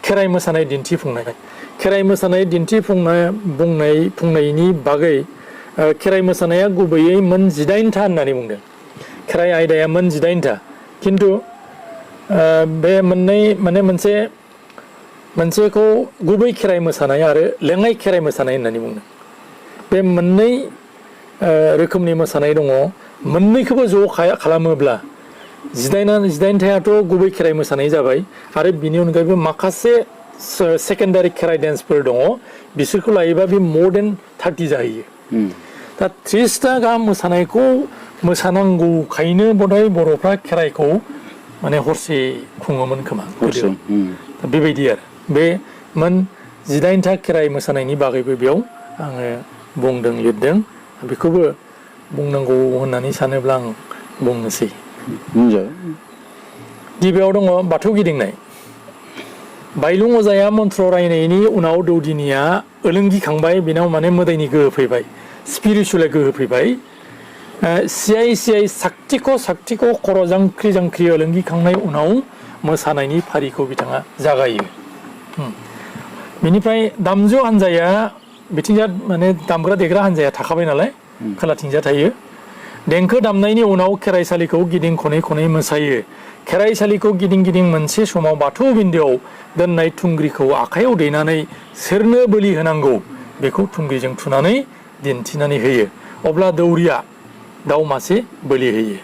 खेराइ मोसानाय दिन्थिफुंनाय खेराइ मोसानाय बुंनायनि बागै खेराइ मोसानाया गुबैयै मोन 18था होननानै बुंदों खेराइ आयदाया मोन 18था किन्तु बे मोननै माने मोनसेखौ गुबै खेराइ मोसानाय आरो लेङाइ खेराइ मोसानाय होननानै बुंदों बे मोननै रोखोमनि मोसानाय दङ मोननैखौबो ज' खालामोब्ला 18थायाथ' गुबै खेराइ मोसानाय जाबाय आरो बिनि अनगायैबो माखासे सेकेन्डारि खेराइ डेन्सफोर दङ बिसोरखौ लायोबा बे मोर देन 30 जाहैयो दा 30ता गाहाम मोसानायखौ मोसानांगौखायनो बधाय बर'फ्रा खेराइखौ माने हरसे खुङोमोन खोमा दा बेबायदि आरो बे मोन 18था खेराइ मोसानायनि बागैबो बेयाव आङो बुंदों लिरदों बेखौबो बुंनांगौ होननानै सानोब्ला आं बुंनोसै गिबियाव दङ बाथौ गिदिंनाय बायलुं अजाया मन्त्र रायनायनि उनाव दौदिनिया ओलोंगिखांबाय बेनाव माने मोदायनि गोहो फैबाय स्पिरिचुवेल गोहो फैबाय सियाय साक्तिख' खर' जांख्रि ओलोंगिखांनाय उनाव मोसानायनि फारिखौ बिथाङा जागायो बेनिफ्राय दामजु हान्जाया बिथिंजा माने दामग्रा देग्रा हान्जाया थाखाबाय नालाय खोलाथिंजा थायो देंखो दामनायनि उनाव खेराइसालिखौ गिदिं खनै मोसायो खेराइसालिखौ गिदिं मोनसे समाव बाथौ बिन्दोआव दोननाय थुंग्रिखौ आखायाव दैनानै सोरनो बोलि होनांगौ बेखौ थुंग्रिजों थुनानै दिन्थिनानै होयो अब्ला दौरिया दाउ मासे बोलि होयो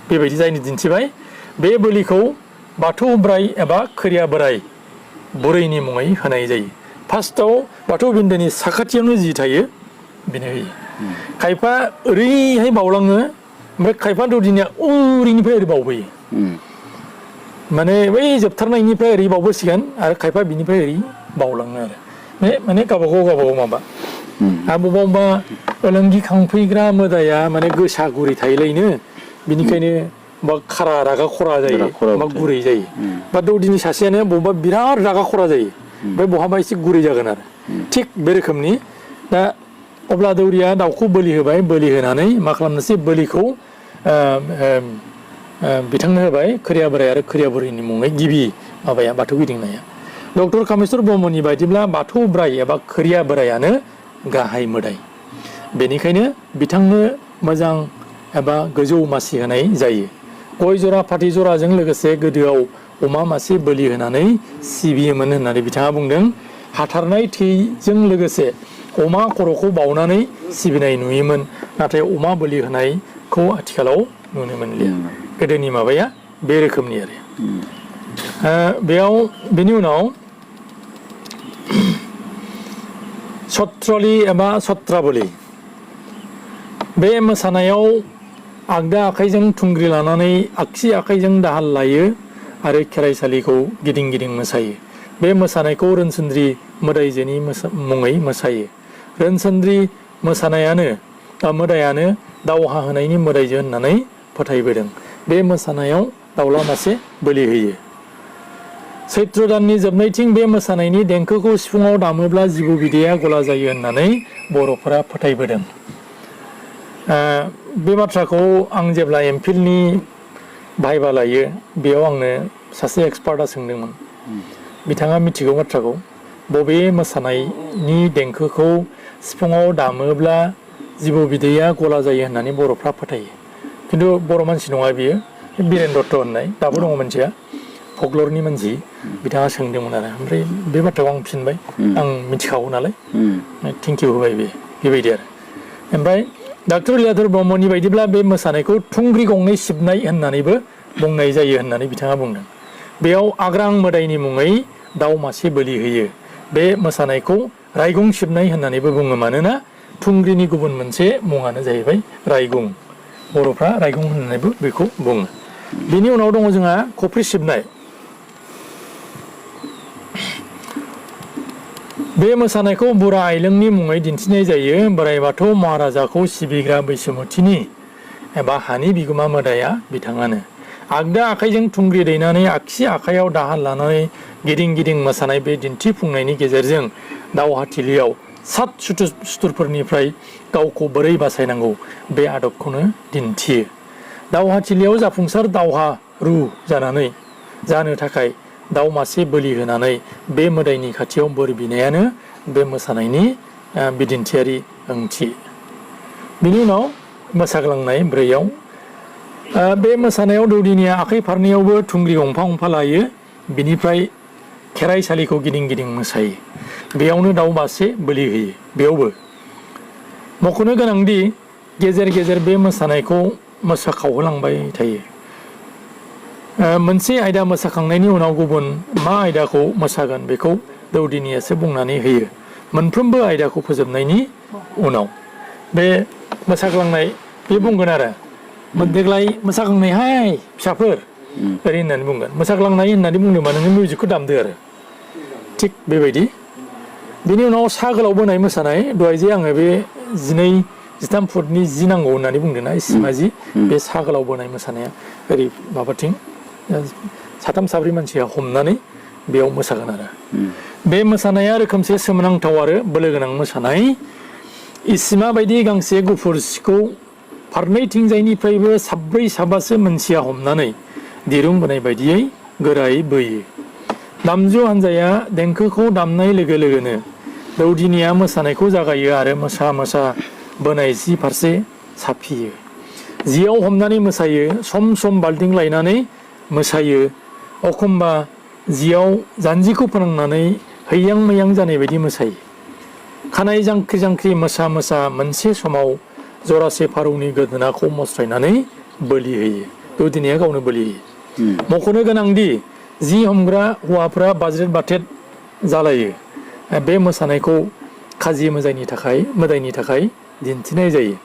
बेबायदि जायनि दिन्थिबाय बे बोलिखौ बाथौ बोराइ एबा खोरिया बोराइ बुरैनि मुङै होनाय जायो फार्स्टआव बाथौ बिन्दोनि साखाथियावनो जि थायो बेनो होयो खायफा ओरैहाय बावलाङो ओमफ्राय खायफा दौदिनिया ओरैनिफ्राय ओरै बावबोयो माने बै जोबथारनायनिफ्राय ओरै बावबोसिगोन आरो खायफा बिनिफ्राय ओरै बावलाङो आरो माने गावबागाव माबा आरो बबेबा ओलोंगिखांफैग्रा मोदाया माने गोसा गुरै थायोलायनो बिनिखायनो बा खारा रागा खरा जायो बा गुरै जायो बा दौदिनि सासेयानो बबेबा बिराद रागा खरा जायो ओमफ्राय बहाबा एसे गुरै जागोन आरो थिग बे रोखोमनि दा अब्ला दौरिया दाउखौ बोलि होबाय बोलि होनानै मा खालामनोसै बोलिखौ बिथांनो होबाय खोरिया बोराइ आरो खोरिया बुरैनि मुङै गिबि माबाया बाथौ गिदिंनाया डक्टर कामेस्वर ब्रह्मनि बायदिब्ला बाथौ बोराइ एबा खोरिया बोरायानो गाहाय मोदाय बेनिखायनो बिथांनो मोजां एबा गोजौ मासि होनाय जायो गय जरा फाथै जराजों लोगोसे गोदोआव अमा मासे बोलि होनानै सिबियोमोन होननानै बिथाङा बुंदों हाथारनाय थैजों लोगोसे अमा खर'खौ बावनानै सिबिनाय नुयोमोन नाथाय अमा बोलि होनायखौ आथिखालाव नुनो मोनलिया गोदोनि माबाया बे रोखोमनि आरो बेनि उनाव सत्रलि एबा सत्राबलि बे मोसानायाव आगदा आखाइजों थुंग्रि लानानै आगसि आखाइजों दाहाल लायो आरो खेराइसालिखौ गिदिं मोसायो बे मोसानायखौ रोनसोन्द्रि मोदायजोनि मुङै मोसायो रोनसोन्द्रि मोदायानो दावहा होनायनि मोदायजो होननानै फोथायबोदों बे मोसानायाव दाउला मासे बोलि होयो सैत्र दाननि जोबनायथिं बे मोसानायनि देंखोखौ सिफुङाव दामोब्ला जिबौ बिदैया गला जायो होननानै बर'फोरा फोथायबोदों बे बाथ्राखौ आं जेब्ला एमफिलनि भाइबा लायो बेयाव आंनो सासे एक्सपार्टआ सोंदोंमोन बिथाङा मिथिगौ बाथ्राखौ बबे मोसानायनि देंखोखौ सिफुङाव दामोब्ला जिबौ बिदैया गला जायो होननानै बर'फ्रा फोथायो खिन्थु बर' मानसि नङा बियो बिरेन दत्त होननाय दाबो दङ मानसिया फकलरनि मानसि बिथाङा सोंदोंमोन आरो ओमफ्राय बे बाथ्राखौ आं फिनबाय आं मिथिखागौ नालाय थेंक इउ होबाय बेबायदि आरो ओमफ्राय डक्टर लीलाधर ब्रह्मनि बायदिब्ला बे मोसानायखौ थुंग्रि गंनै सिबनाय होननानैबो बुंनाय जायो होननानै बिथाङा बुंदों बेयाव आग्रां मोदायनि मुङै दाउ मासे बोलि होयो बे मोसानायखौ रायगं सिबनाय होननानैबो बुङो मानोना थुंग्रिनि गुबुन मोनसे मुङानो जाहैबाय रायगं बर'फ्रा रायगं होननानैबो बेखौ बुङो बेनि उनाव दङ जोंहा खफ्रि सिबनाय बे मोसानायखौ बुरा आइलोंनि मुङै दिन्थिनाय जायो बोराइ बाथौ महाराजाखौ सिबिग्रा बैसोमुथिनि एबा हानि बिगोमा मोदाया बिथाङानो आगदा आखाइजों थुंग्रि दैनानै आगसि आखाइयाव दाहाल लानानै गिदिं मोसानाय बे दिन्थिफुंनायनि गेजेरजों दावहाथिलियाव सात सुथुरफोरनिफ्राय गावखौ बोरै बासायनांगौ बे आदबखौनो दिन्थियो दावहाथिलियाव जाफुंसार दावहारु जानो थाखाय दाउ मासे बोलि होनानै बे मोदायनि खाथियाव बोर बिनायानो बे मोसानायनि बिदिन्थियारि ओंथि। बिनि उनाव मोसाग्लांनाय 4आव बे मोसानायाव दौदिनिया आखाइ फारनैयावबो थुंग्रि गंफा गंफा लायो। बिनिफ्राय खेराइसालिखौ गिदिं गिदिं मोसायो। बेयावनो दाउ मासे बोलि होयो। बेयावबो मख'नो गोनांदि गेजेर गेजेर बे मोसानायखौ मोसाखावहोलांबाय थायो। मोनसे आयदा मोसाखांनायनि उनाव गुबुन मा आयदाखौ मोसागोन बेखौ दौदिनियासो बुंनानै होयो। मोनफ्रोमबो आयदाखौ फोजोबनायनि उनाव बे मोसाग्लांनाय बे बुंगोन आरो देग्लाय मोसाग्लांनायहाय फिसाफोर ओरै होननानै बुंगोन। मोसाग्लांनाय होननानै बुंदोंबा नोङो मिउजिकखौ दामदो आरो थिग बेबायदि। बिनि उनाव सा गोलाव बोनाय मोसानाय दहाय जे आङो बे 12-13 फुटनि जि नांगौ होननानै बुंदोंना इसिमा जि बे सा गोलाव बोनाय मोसानाया ओरै माबाथिं 3-4 मानसिया हमनानै बेयाव मोसागोन आरो बे मोसानाया रोखोमसे सोमोनांथाव आरो बोलो गोनां मोसानाय। इसिमा बायदि गांसे गुफुर सिखौ फारनैथिंजायनिफ्रायबो 4-5सो मानसिया हमनानै दिरुं बोनाय बायदियै गोरायै बोयो। दामजु हान्जाया देंखोखौ दामनाय लोगो लोगोनो दौदिनिया मोसानायखौ जागायो आरो मोसा मोसा बोनाय जि फारसे साफियो। जियाव हमनानै मोसायो। सम सम बाल्थिं लायनानै मोसायो। एखमबा जियाव जान्जिखौ फोनांनानै हैयां मैयां जानाय बायदि मोसायो। खानाय जांख्रि जांख्रि मोसा मोसा मोनसे समाव जरासे फारौनि गोदोनाखौ मस्रायनानै बोलि होयो। दौदिनिया गावनो बोलि होयो। मख'नो गोनांदि जि हमग्रा हौवाफ्रा बाज्रेद बाथेद जालायो। बे मोसानायखौ काजि मोदायनि थाखाय दिन्थिनाय जायो।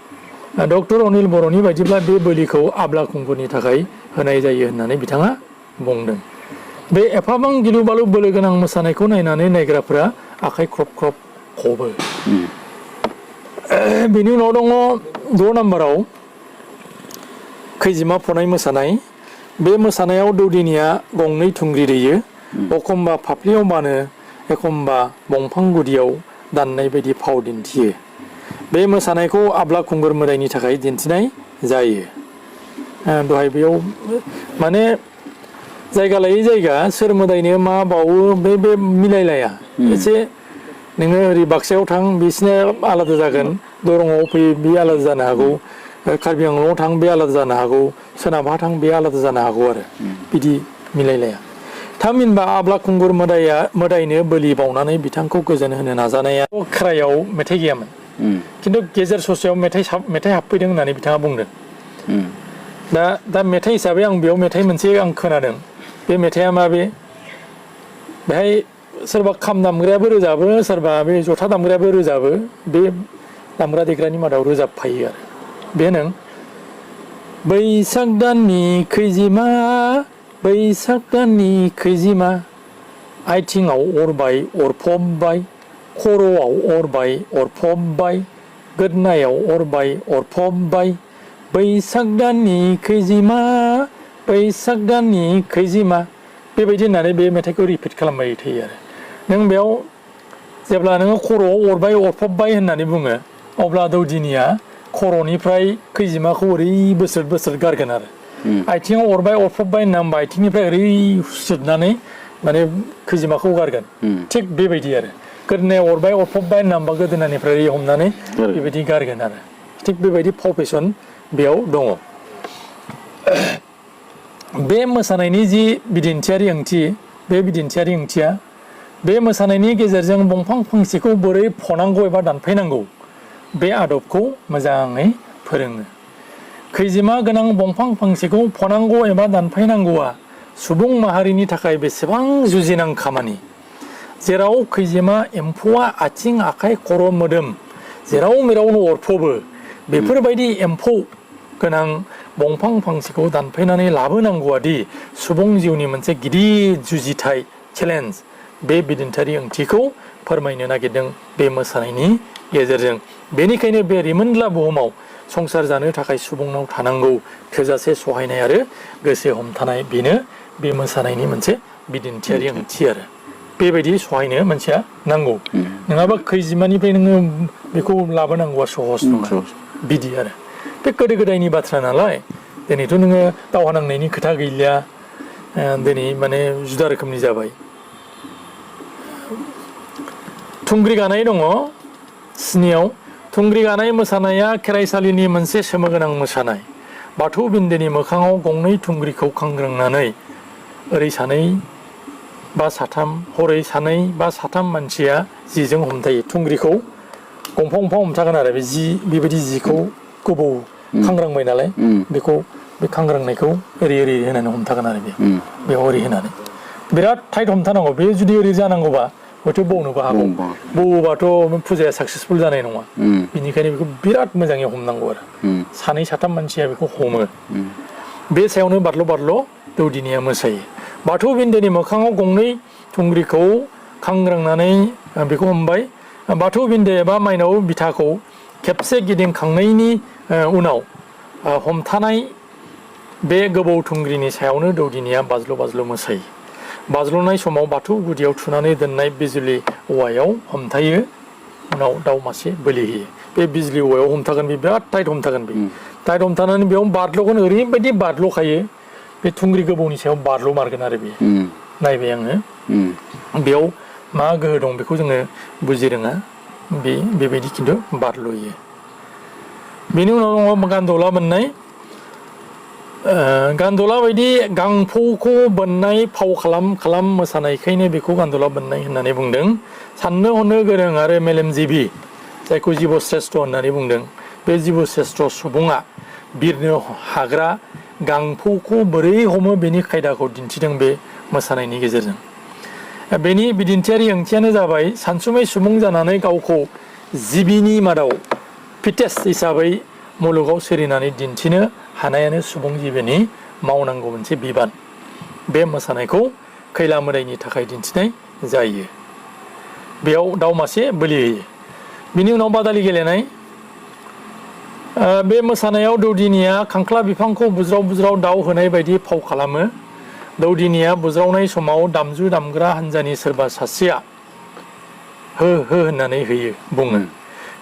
डक्टर अनिल बर'नि बायदिब्ला बे बोलिखौ आब्ला खुंगुरनि थाखाय होनाय जायो होननानै बिथाङा बुंदों। बे एफाबां गिलु बालु बोलो गोनां मोसानायखौ नायनानै नायग्राफोरा आखाइ ख्रब ख्रब खबो। बेनि उनाव दङ 6 नाम्बाराव खैजिमा फनाय मोसानाय। बे मोसानायाव दौदिनिया गंनै थुंग्रि दैयो। एखमबा फाफ्लियाव बानो, एखमबा दंफां गुदियाव दाननाय बायदि फाव दिन्थियो। बे मोसानायखौ आब्ला खुंगुर मोदायनि थाखाय दिन्थिनाय जायो। दहाय बेयाव माने जायगा लायै जायगा सोर मोदायनो मा बावो बे मिलायलाया। एसे नोङो ओरै बाक्सायाव थां बिसिना आलादा जागोन, दरंआव फै बे आलादा जानो हागौ, कार्बि आंलंआव थां बे आलादा जानो हागौ, सोनाबहा थां बे आलादा जानो हागौ आरो बिदि मिलायलाया। थामहिनबा आब्ला खुंगुर मोदायनो बोलि बावनानै बिथांखौ गोजोन होनो नाजानाया खेराइयाव मेथाइ गैयामोन। खिन्थु गेजेर ससेयाव मेथाइ हाबफैदों होननानै बिथाङा बुंदों। दा मेथाइ हिसाबै आं बेयाव मेथाइ मोनसे आं खोनादों। बे मेथाइआ मा बेहाय सोरबा खाम दामग्रायाबो रोजाबो, सोरबा बे जथा दामग्रायाबो रोजाबो। बे दामग्रा देग्रानि मादाव रोजाबफायो आरो बे नों बैसाग दाननि खैजिमा, बैसाग दाननि खैजिमा, आथिङाव अरबाय अरफबबाय, खर'आव अरबाय अरफबबाय, गोदनायाव अरबाय अरफबबाय, बैसाग दाननि खैजिमा, बैसाग दाननि खैजिमा। बेबायदि होननानै बे मेथाइखौ रिपिट खालामबाय थायो आरो नों बेयाव जेब्ला नोङो खर'आव अरबाय अरफबबाय होननानै बुङो अब्ला दौदिनिया खर'निफ्राय खैजिमाखौ ओरै बोस्रोद बोस्रोद गारगोन आरो आथिङाव अरबाय अरफबबाय होनना होमबा आथिंनिफ्राय ओरै हुस्रोदनानै माने खैजिमाखौ गारगोन। थिग बेबायदि आरो गोदोनायाव अरबाय अरफबबाय होनना होमबा गोदोनानिफ्राय ओरै हमनानै बेबायदि गारगोन आरो थिग बेबायदि फाव फेसन बेयाव दङ। बे मोसानायनि जि बिदिन्थियारि ओंथि, बे बिदिन्थियारि ओंथिया बे मोसानायनि गेजेरजों दंफां फांसेखौ बोरै फनांगौ एबा दानफायनांगौ बे आदबखौ मोजाङै फोरोङो। खैजिमा गोनां दंफां फांसेखौ फनांगौ एबा दानफायनांगौआ सुबुं माहारिनि थाखाय बेसेबां जुजिनां खामानि। जेराव खैजिमा एम्फौआ आथिं आखाइ खर' मोदोम जेराव मेरावनो अरफबो, बेफोरबायदि एम्फौ गोनां दंफां फांसेखौ दानफायनानै लाबोनांगौआदि सुबुं जिउनि मोनसे गिदिर जुजिथाय चेलेन्ज, बे बिदिन्थियारि ओंथिखौ फोरमायनो नागिरदों बे मोसानायनि गेजेरजों। बेनिखायनो बे रिमोनला बुहुमाव संसार जानो थाखाय सुबुंनाव थानांगौ थोजासे सहायनाय आरो गोसो हमथानाय, बेनो बे मोसानायनि मोनसे बिदिन्थियारि ओंथि आरो बेबायदि सहायनो मानसिया नांगौ। नङाबा खैजिमानिफ्राय नोङो बेखौ लाबोनांगौआ सहस नङा बिदि आरो बे गोदो गोदायनि बाथ्रा नालाय। दिनैथ' नोङो दावहा नांनायनि खोथा गैलिया, दिनै माने जुदा रोखोमनि जाबाय थुंग्रि गानाय दङ स्नियाव थुंग्रि गानाय मोसानाया खेराइसालिनि मोनसे सोमोगोनां मोसानाय बाथौ बिन्दोनि मोखाङाव गंनै थुंग्रिखौ खांग्रांनानै ओरै सानै बा साथाम हरै सानै बा साथाम मानसिया जिजों हमथायो थुंग्रिखौ गंफा गंफा हमथागोन आरो बे जि बेबायदि जिखौ गोबौ खांग्रांबाय नालाय बेखौ बे खांग्रांनायखौ ओरै ओरै होनानै हमथागोन आरो बेयाव ओरै होनानै बिराद टाइट हमथानांगौ बे जुदि ओरै जानांगौबा हयथ' बौनोबो हागौ बौबाथ' फुजाया साक्सेसफुल जानाय नङा बिनिखायनो बेखौ बिराद मोजाङै हमनांगौ आरो सानै साथाम मानसिया बेखौ हमो बे सायावनो बारल' बारल' दौदिनिया मोसायो बाथौ बिन्दोनि मोखाङाव गंनै थुंग्रिखौ खांग्रांनानै बेखौ हमबाय बाथौ बिन्दो एबा माइनाव बिथाखौ खेबसे गिदिंखांनायनि उनाव हमथानाय बे गोबौ थुंग्रिनि सायावनो दौदिनिया बाज्ल' बाज्ल' मोसायो बाज्ल'नाय समाव बाथौ गुदियाव थुनानै दोननाय बिजुलि औवायाव हमथायो उनाव दाउ मासे बोलि होयो बे बिजुलि औवायाव हमथागोन बे बिराद टाइट हमथागोन बे टाइट हमथानानै बेयाव बारल'गोन ओरैबायदि बारल'खायो बे थुंग्रि गोबौनि सायाव बारल' मारगोन आरो बे नायबाय आङो बेयाव मा गोहो दं बेखौ जोङो बुजि रोङा बेबायदि खिन्थु बारल'यो बेनि उनाव दङ गान्दौला बोननाय गान्दौला बायदि गांफौखौ बोननाय फाव खालाम मोसानायखायनो बेखौ गान्दौला बोननाय होननानै बुंदों साननो हनो गोरों आरो मेलेमजिबि जायखौ जिब श्रेष्ठ होननानै बुंदों बे जिब श्रेष्ठ सुबुङा बिरनो हाग्रा गांफौखौ बोरै हमो बेनि खायदाखौ दिन्थिदों बे मोसानायनि गेजेरजों बेनि बिदिन्थियारि ओंथियानो जाबाय सानसुमै सुबुं जानानै गावखौ जिबिनि मादाव फिटेस्ट हिसाबै मुलुगाव सोलिनानै दिन्थिनो हानायानो सुबुं जिबिनि मावनांगौ मोनसे बिबान बे मोसानायखौ खैला मोदायनि थाखाय दिन्थिनाय जायो बेयाव दाउ मासे बोलि होयो बिनि उनाव बादालि गेलेनाय बे मोसानायाव दौदिनिया खांख्ला बिफांखौ बुज्राव बुज्राव दाउ होनाय बायदि फाव खालामो दौदिनिया बुज्रावनाय समाव दामजु दामग्रा हान्जानि सोरबा सासेया हो हो होननानै होयो बुङो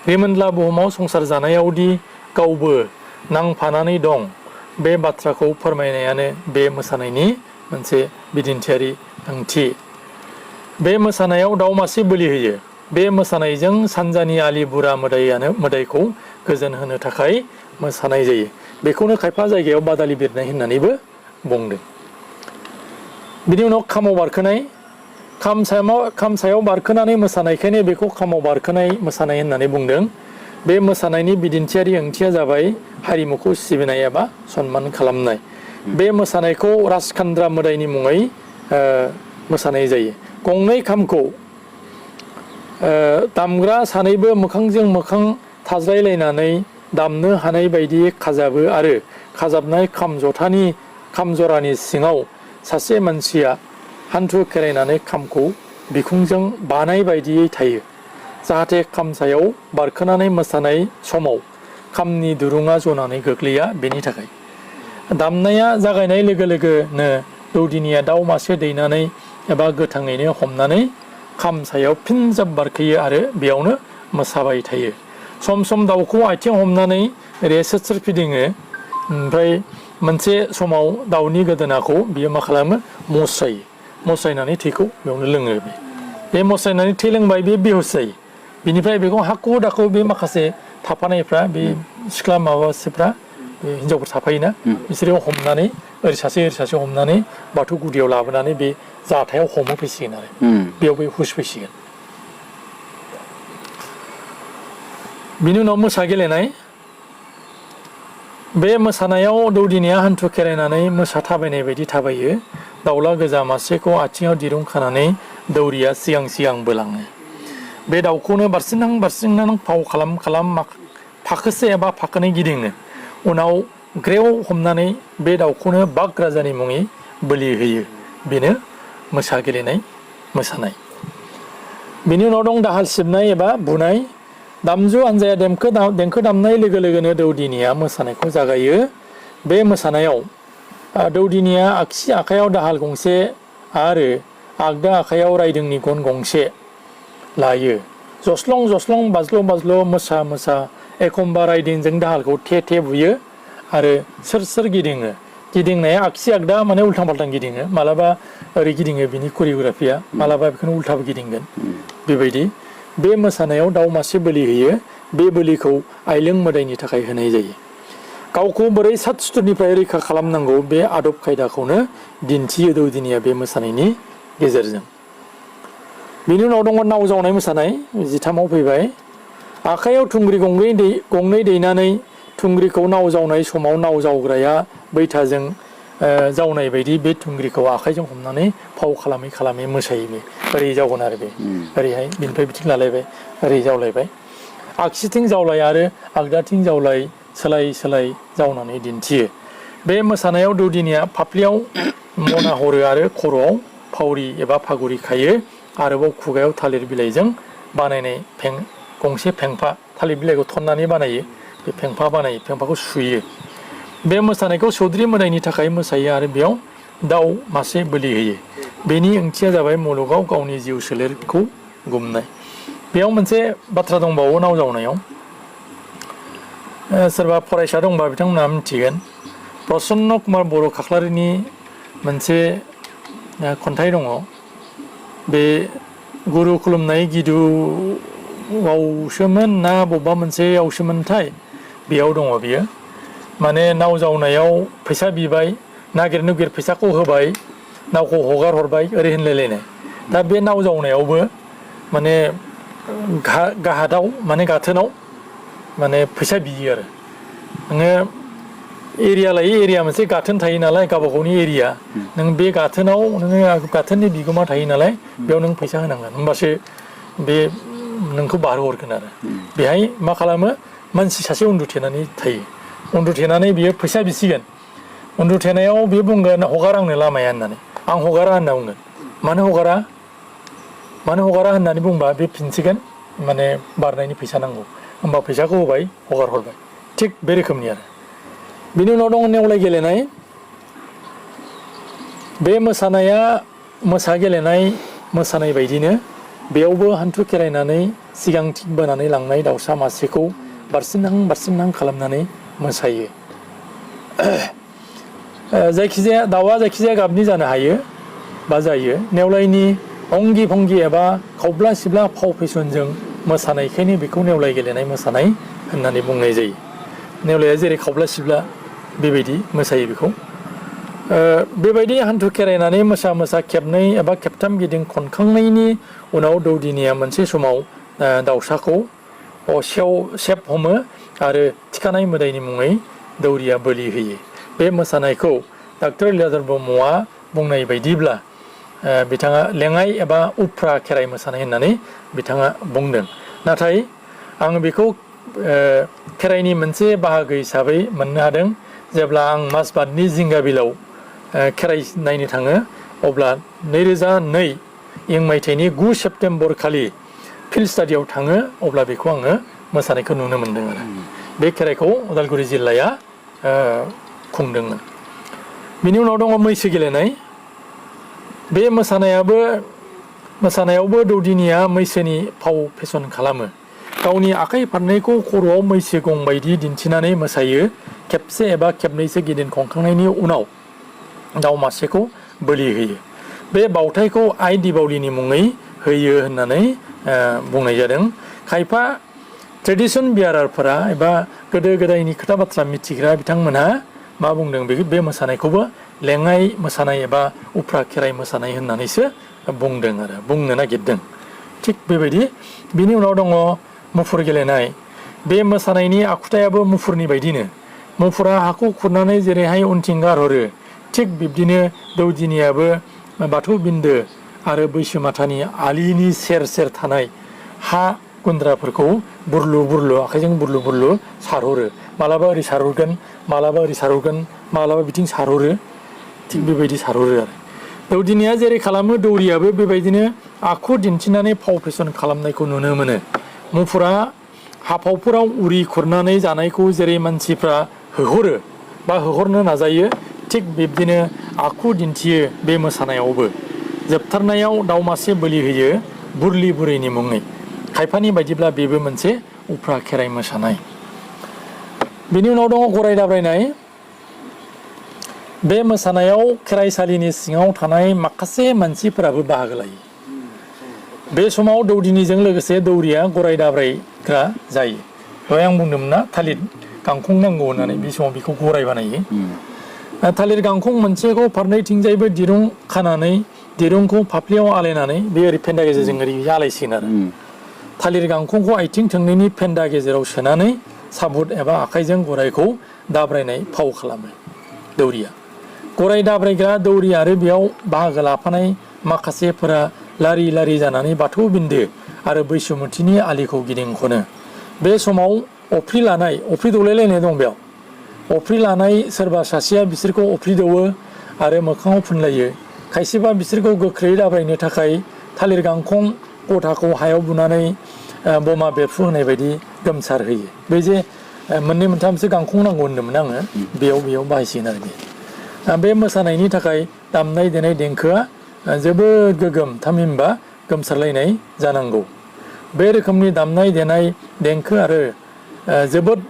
रिमोनला बुहुमाव संसार जानायावदि गावबो नांफानानै दं बे बाथ्राखौ फोरमायनायानो बे मोसानायनि मोनसे बिदिन्थियारि ओंथि बे मोसानायाव दाउ मासे बोलि होयो बे मोसानायजों सानजानि आलि बुरा मोदायखौ गोजोन होनो थाखाय मोसानाय जायो बेखौनो खायफा जायगायाव बादालि बिरनाय होननानैबो बुंदों बिनि उनाव खामाव बारखोनाय खाम सायाव बारखोनानै मोसानायखायनो बेखौ खामाव बारखोनाय मोसानाय होननानै बुंदों बे मोसानायनि बिदिन्थियारि ओंथिया जाबाय हारिमुखौ सिबिनाय एबा सनमान खालामनाय बे मोसानायखौ राजखान्द्रा मोदायनि मुङै मोसानाय जायो गंनै खामखौ दामग्रा सानैबो मोखांजों मोखां थाज्लायलायनानै दामनो हानाय बायदि खाजाबो आरो खाजाबनाय खाम जरानि सिङाव सासे मानसिया हान्थु खेरायनानै खामखौ बिखुंजों बानाय बायदियै थायो जाहाथे खाम सायाव बारखोनानै मोसानाय समाव खामनि दुरुङा जनानै गोग्लैया बेनि थाखाय दामनाया जागायनाय लोगो लोगोनो दौदिनिया दाउ मासे दैनानै एबा गोथाङैनो हमनानै खाम सायाव फिन जाब बारखोयो आरो बेयावनो मोसाबाय थायो सम सम दाउखौ आथिं हमनानै ओरै सोर फिदिङो ओमफ्राय मोनसे समाव दाउनि गोदोनाखौ बियो मा खालामो मस्रायनानै थैखौ बेयावनो लोङो बे मस्रायनानै थै लोंबाय बे बेहुस जायो बिनिफ्राय बेखौ हाखु दाखु बे माखासे थाफानायफ्रा बे सिख्ला माबासेफ्रा बे हिन्जावफोर थाफायोना बिसोरो हमनानै ओरै सासे हमनानै बाथौ गुदियाव लाबोनानै बे जाथायाव हमहोफैसिगोन आरो बेयाव बे हुस फैसिगोन बिनि उनाव मोसा गेलेनाय बे मोसानायाव दौदिनिया हान्थु खेरायनानै मोसा थाबायनाय बायदि थाबायो दाउला गोजा मासेखौ आथिङाव दिरुं खानानै दौरिया सिगां सिगां बोलाङो बे दाउखौनो बारसिननां फाव खालाम फाखोसे एबा फाखोनै गिदिङो उनाव ग्रेव हमनानै बे दाउखौनो बाग राजानि मुङै बोलि होयो बेनो मोसा गेलेनाय मोसानाय बेनि उनाव दं दाहाल सिबनाय एबा बुनाय दामजु हान्जाया देंखो दामनाय लोगो लोगोनो दौदिनिया मोसानायखौ जागायो बे मोसानायाव दौदिनिया आगसि आखायाव दाहाल गंसे आरो आगदा आखायाव रायदोंनि गन गंसे लायो जस्लं बाज्ल' मोसा एखमबा रायदोंजों दाहालखौ थे बुयो आरो सोर गिदिङो गिदिंनाया आगसि आगदा माने उल्थां फाल्थां गिदिङो मालाबा ओरै गिदिङो बिनि करिय'ग्राफिया मालाबा बेखौनो उल्थाबो गिदिंगोन बेबायदि बे मोसानायाव दाउ मासे बोलि होयो बे बोलिखौ आइलें मोदायनि थाखाय होनाय जायो गावखौ बोरै सात सुथुरनिफ्राय रैखा खालामनांगौ बे आदब खायदाखौनो दिन्थियो दौदिनिया बे मोसानायनि गेजेरजों बिनि उनाव दङ नाव जावनाय मोसानाय जिथामाव फैबाय आखाइयाव थुंग्रि गंनै दैनानै थुंग्रिखौ नाव जावनाय समाव नाव जावग्राया बैथाजों जावनाय बायदि बे थुंग्रिखौ आखाइजों हमनानै फाव खालामै खालामै मोसायो बे ओरै जावगोन आरो बे ओरैहाय बिनिफ्राय बिथिं लालायबाय ओरै जावलायबाय आगसिथिं जावलाय आरो आगदाथिं जावलाय सोलाय सोलाय जावनानै दिन्थियो बे मोसानायाव दौदिनिया फाफ्लियाव मना हरो आरो खर'आव फावरि एबा फागुरि खायो आरोबाव खुगायाव थालिर बिलाइजों बानायनाय गंसे फेंफा थालिर बिलाइखौ थननानै बानायो बे फेंफा बानायो फेंफाखौ सुयो बे मोसानायखौ सौद्रि मोदायनि थाखाय मोसायो आरो बेयाव दाउ मासे बोलि होयो बेनि ओंथिया जाबाय मुलुगाव गावनि जिउ सोलेरखौ गुमनाय बेयाव मोनसे बाथ्रा दंबावो नाव जावनायाव सोरबा फरायसा दंबा बिथांमोनहा मिथिगोन प्रसन्न कुमार बर' खाख्लारिनि मोनसे खन्थाइ दङ बे गुरु खुलुमनाय गिदुआवसोमोन ना बबेबा मोनसेयावसोमोनथाय बेयाव दङ बियो माने नाव जावनायाव फैसा बिबाय नागिर नुगिर फैसाखौ होबाय नावखौ हगार हरबाय ओरै होनलायलायनाय दा बे नाव जावनायावबो माने गाहादाव माने गाथोनाव माने फैसा बियो आरो नोङो एरिया लायै एरिया मोनसे गाथोन थायो नालाय गावबा गावनि एरिया नों बे गाथोनाव नोङो गाथोननि बिगोमा थायो नालाय बेयाव नों फैसा होनांगोन होमबासो बे नोंखौ बारहोहरगोन आरो बेहाय मा खालामो मानसि सासे उन्दुथेनानै थायो उन्दुथेनानै बियो फैसा बिसिगोन उन्दुथेनायाव बियो बुंगोन हगार आंनो लामाया होननानै आं हगारा होनना बुंगोन मानो हगारा होननानै बुंबा बे फिनसिगोन माने बारनायनि फैसा नांगौ होमबा फैसाखौ होबाय हगार हरबाय थिग बे रोखोमनि आरो बिनि उनाव दङ नेवलाय गेलेनाय बे मोसानाया मोसा गेलेनाय मोसानाय बायदिनो बेयावबो हान्थु खेरायनानै सिगांथिं बोनानै लांनाय दाउसा मासेखौ बारसिनहां खालामनानै मोसायो दाउआ जायखिजाया गाबनि जानो हायो बा जायो नेवलायनि अंगि भंगि एबा खावब्ला सिब्ला फाव फेसनजों मोसानायखायनो बेखौ नेवलाय गेलेनाय मोसानाय होननानै बुंनाय जायो नेवलाया जेरै खावब्ला सिब्ला बेबायदि मोसायो बेखौ बेबायदि हान्थु खेरायनानै मोसा खेबनै एबा खेबथाम गिदिं खनखांनायनि उनाव दौदिनिया मोनसे समाव दाउसाखौ सेब हमो आरो थिखानाय मोदायनि मुङै दौरिया बोलि होयो बे मोसानायखौ डक्टर लीलाधर ब्रह्मआ बुंनाय बायदिब्ला बिथाङा लेङाइ एबा उफ्रा खेराइ मोसानाय होननानै बिथाङा बुंदों नाथाय आं बेखौ खेराइनि मोनसे बाहागो हिसाबै मोननो हादों जेब्ला आं माजबातनि जिंगाबिलाव खेराइ नायनो थाङो अब्ला 2002 इं मायथाइनि 9 सेप्तेम्बर खालि फिल्ड स्टाडियाव थाङो अब्ला बेखौ आङो मोसानायखौ नुनो मोन्दों आरो बे खेराइखौ उदालगुरि जिल्लाया खुंदोंमोन बिनि उनाव दङ मैसो गेलेनाय बे मोसानायावबो दौदिनिया मैसोनि फाव फेसन खालामो गावनि आखाइ फारनैखौ खर'आव मैसो गं बायदि दिन्थिनानै मोसायो खेबसे एबा खेबनैसो गिदिंखनखांनायनि उनाव दाउ मासेखौ बोलि होयो बे बावथायखौ आइ दिपावलीनि मुङै होयो होननानै बुंनाय जादों खायफा ट्रेडिसन बियारारफोरा एबा गोदो गोदायनि खोथा बाथ्रा मिथिग्रा बिथांमोनहा मा बुंदों बे मोसानायखौबो लेङाइ मोसानाय एबा उफ्रा खेराइ मोसानाय होननानैसो बुंदों आरो बुंनो नागिरदों थिग बेबायदि बिनि उनाव दङ मुफुर गेलेनाय बे मोसानायनि आखुथायाबो मुफुरनि बायदिनो मुफुरा हाखौ खुरनानै जेरैहाय उनथिं गारहरो थिग बिब्दिनो दौदिनियाबो बाथौ बिन्दो आरो बैसोमाथानि आलिनि सेर सेर थानाय हा गुन्द्राफोरखौ बुरलु आखाइजों बुरलु सारहरो मालाबा ओरै सारहरगोन मालाबा बिथिं सारहरो थिग बेबायदि सारहरो आरो दौदिनिया जेरै खालामो दौरियाबो बेबायदिनो आखु दिन्थिनानै फाव फेसन खालामनायखौ नुनो मोनो मुफुरा हाफावफोराव उरि खुरनानै जानायखौ जेरै मानसिफ्रा होहरनो नाजायो थिग बिब्दिनो आखु दिन्थियो बे मोसानायावबो जोबथारनायाव दाउ मासे बोलि होयो बुरलि बुरैनि मुङै खायफानि बायदिब्ला बेबो मोनसे उफ्रा खेराइ मोसानाय बिनि उनाव दङ गराय दाब्रायनाय बे मोसानायाव खेराइसालिनि सिङाव थानाय माखासे मानसिफोराबो बाहागो लायो बे समाव दौदिनिजों लोगोसे दौरिया गराय दाब्रायग्रा जायो दहाय आं बुंदोंमोन ना थालिर गांखं नांगौ होननानै बे समाव बेखौ गराय बानायो थालिर गांखं मोनसेखौ फारनैथिंजायबो दिरुं खानानै दिरुंखौ फाफ्लियाव आलायनानै बे ओरै फेन्दा गेजेरजों ओरै आलायसिगोन आरो थालिर गांखंखौ आथिं थोंनैनि फेन्दा गेजेराव सोनानै साबुत एबा आखाइजों गरायखौ दाब्रायनाय फाव खालामो दौरिया गराय दाब्रायग्रा दौरि आरो बेयाव बाहागो लाफानाय माखासेफोरा लारि लारि जानानै बाथौ बिन्दो आरो बैसुमुथिनि आलिखौ गिदिं खनो बे समाव अफ्रि लानाय अफ्रि दौलायलायनाय दं बेयाव अफ्रि लानाय सोरबा सासेया बिसोरखौ अफ्रि दौवो आरो मोखाङाव फुनलायो खायसेबा बिसोरखौ गोख्रै दाब्रायनो थाखाय थालिर गांखं गथाखौ हायाव बुनानै बमा बेरफु होनाय बायदि गोमसार होयो बे जे मोननै मोनथामसो गांखं नांगौ होन्दोंमोन आङो बेयाव बाहायसिगोन आरो बे मोसानायनि थाखाय दामनाय देनाय देंखोआ जोबोद गोगोम थामहिनबा गोमसारलायनाय जानांगौ बे रोखोमनि दामनाय देनाय देंखो आरो जोबोद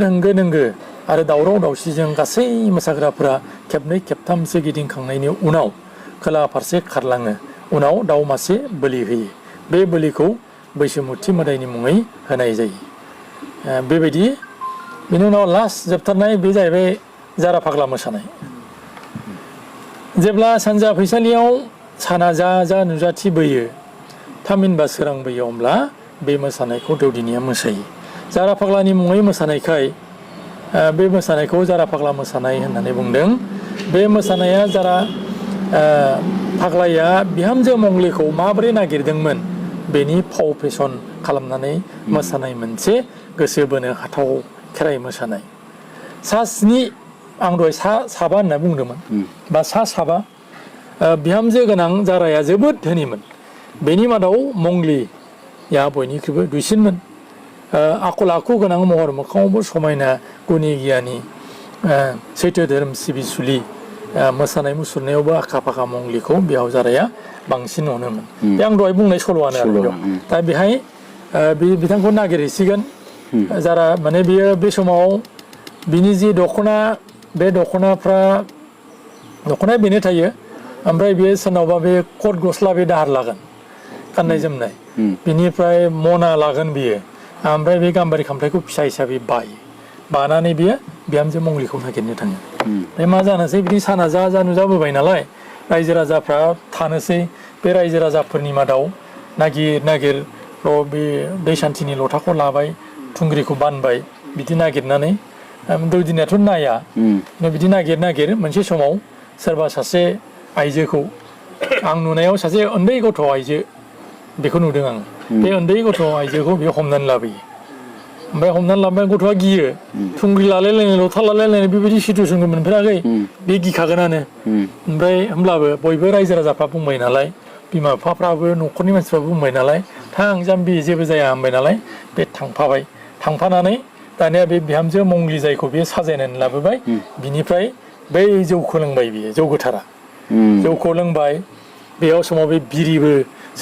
होंगो दोंगो आरो दावराव दावसिजों गासै मोसाग्राफोरा खेबनै खेबथामसो गिदिंखांनायनि उनाव खोला फारसे खारलाङो उनाव दाउ मासे बोलि होयो बे बोलिखौ बैसोमुथि मोदायनि मुङै होनाय जायो बेबायदि बेनि उनाव लास्ट जोबथारनाय बे जाहैबाय जारा फाग्ला मोसानाय जेब्ला सानजा फैसालियाव साना जा नुजाथिबोयो थामहिनबा सोरांबोयो अब्ला बे मोसानायखौ दौदिनिया मोसायो जारा फाग्लानि मुङै मोसानायखाय बे मोसानायखौ जारा फाग्ला मोसानाय होननानै बुंदों बे मोसानाया जारा फाग्लाया बिहामजो मंग्लिखौ माबोरै नागिरदोंमोन बेनि फाव फेसन खालामनानै मोसानाय मोनसे गोसो बोनो हाथाव खेराइ मोसानाय सा स्नि आं दहाय साबा होनना बुंदोंमोन बा साबा बिहामजो गोनां जाराया जोबोद धोनिमोन बेनि मादाव मंग्लिया बयनिख्रुइबो दुइसिनमोन आखल आखु गोनां महर मोखाङावबो समायना गुनि गियानि सैथो धोरोम सिबिसुलि मोसानाय मुसुरनायावबो आखा फाखा मंग्लिखौ बिहाव जाराया बांसिन अनोमोन बे आं दहाय बुंनाय सल'आनो आरो दा बेहाय बिथांखौ नागिरहैसिगोन जारा माने बियो बे समाव बिनि जि दख'ना बे दख'नाया बेनो थायो ओमफ्राय बेयो सोरनावबा बे कट गस्ला बे दाहार लागोन गाननाय जोमनाय बिनिफ्राय मना लागोन बियो ओमफ्राय बे गाम्बारि खामफ्लायखौ फिसा हिसाबै बानानै बियो बिहामजो मंग्लिखौ नागिरनो थाङो ओमफ्राय मा जानोसै बिदि साना जा नुजाबोबाय नालाय रायजो राजाफ्रा थानोसै बे रायजो राजाफोरनि मादाव नागिर बे दै सान्थिनि लथाखौ लाबाय थुंग्रिखौ बानबाय बिदि नागिरनानै दौदिनियाथ' नाया बिदि नागिर मोनसे समाव सोरबा सासे आइजोखौ आं नुनायाव सासे उन्दै गथ' आइजो बेखौ नुदों आं बे उन्दै गथ' आइजोखौ बेयो हमनानै लाबोयो ओमफ्राय हमनानै लाबोबाय गथ'आ गियो थुंग्रि लालायलायनाय लथा लालायलायनाय बेबायदि सिटुवेसनखौ मोनफेराखै बे गिखागोनानो ओमफ्राय होमब्लाबो बयबो रायजो राजाफ्रा बुंबाय नालाय बिमा बिफाफ्राबो न'खरनि मानसिफ्राबो बुंबाय नालाय थां जाम्बि जेबो जाया होनबाय नालाय बे थांफानानै दानिया बे बिहामजो मंग्लि जायखौ बे साजायनानै लाबोबाय बिनिफ्राय बै जौखौ लोंबाय बियो जौ गोथारा जौखौ लोंबाय बेयाव समाव बे बिरिबो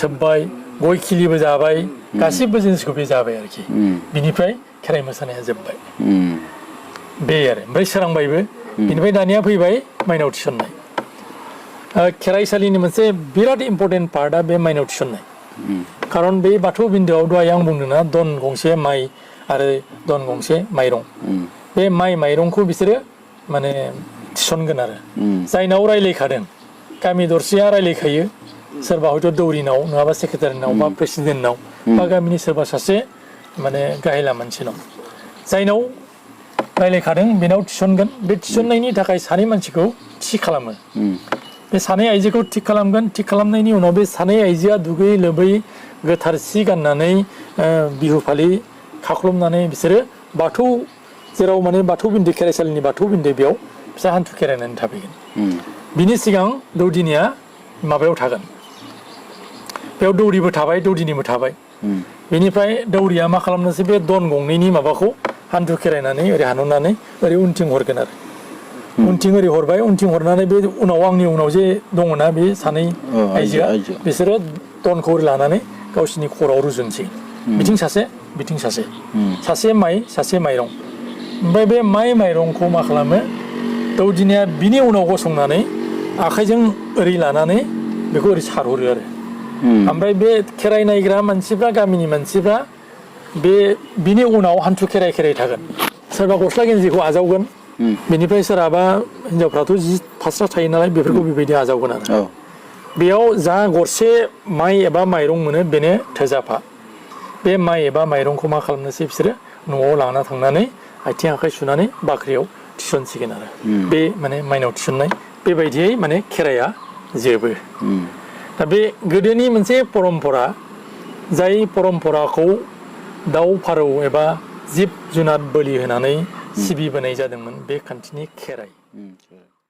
सोबबाय गय खिलिबो जाबाय गासिबो जिनिसखौ बे जाबाय आरोखि बिनिफ्राय खेराइ मोसानाया जोब्बाय बे आरो ओमफ्राय सोरांबायबो बिनिफ्राय दानिया फैबाय माइनाव थिसननाय खेराइसालिनि मोनसे बिराद इम्परटेन्ट पार्टआ बे माइनाव थिसननाय खारन बे बाथौ बिन्दोआव दहाय आं बुंदोंना दन गंसे माइ आरो दन गंसे माइरं बे माइरंखौ बिसोरो माने थिसनगोन आरो जायनाव रायलायखादों गामि दरसेया रायलायखायो सोरबा हयथ' दौरिनाव नङाबा सेक्रेटारिनाव बा प्रेसिडेन्टनाव बा गामिनि सोरबा सासे माने गाहायला मानसिनाव जायनाव रायलायखादों बेनाव थिसनगोन बे थिसननायनि थाखाय सानै मानसिखौ थि खालामो बे सानै आइजोखौ थिग खालामगोन थिग खालामनायनि उनाव बे सानै आइजोआ दुगैयै लोबै गोथार सि गाननानै बिहु फालि खाख्लुमनानै बिसोरो बाथौ जेराव माने बाथौ बिन्दो खेराइसालिनि बाथौ बिन्दो बेयाव फिसा हान्थु खेरायनानै थाफैगोन बिनि सिगां दौदिनिया माबायाव थागोन बेयाव दौरिबो थाबाय दौदिनिबो थाबाय बेनिफ्राय दौरिया मा खालामनोसै बे दन गंनैनि माबाखौ हान्थु खेरायनानै ओरै हानहरनानै ओरै उनथिं हरगोन आरो उनथिं ओरै हरबाय उनथिं हरनानै बे आंनि उनाव जे दङना बे सानै आइजोआ बिसोरो दनखौ ओरै लानानै गावसिनि खर'आव रुजुनसै बिथिं सासे माइ सासे माइरं ओमफ्राय बे माइरंखौ मा खालामो दौदिनिया बिनि उनाव गसंनानै आखाइजों ओरै लानानै बेखौ ओरै सारहरो आरो ओमफ्राय बे खेराइ नायग्रा मानसिफ्रा गामिनि मानसिफ्रा बिनि उनाव हान्थु खेराइ खेराइ थागोन सोरबा गस्ला गेन्जिखौ आजावगोन बेनिफ्राय सोरहाबा हिनजावफ्राथ' जि फास्रा थायो नालाय बेफोरखौ बेबायदि आजावगोन आरो बेयाव जा गरसे माइ एबा माइरं मोनो बेनो थोजाफा बे माइ एबा माइरंखौ मा खालामनोसै बिसोरो न'आव लाना थांनानै आथिं आखाइ सुनानै बाख्रियाव थिसनसिगोन आरो बे माने माइनाव थिसननाय बेबायदियै माने खेराइया जोबो दा बे गोदोनि मोनसे परम्परा जाय परम्पराखौ दाउ फारौ एबा जिब जुनार बोलि होनानै सिबिबोनाय जादोंमोन बे खान्थिनि खेराइ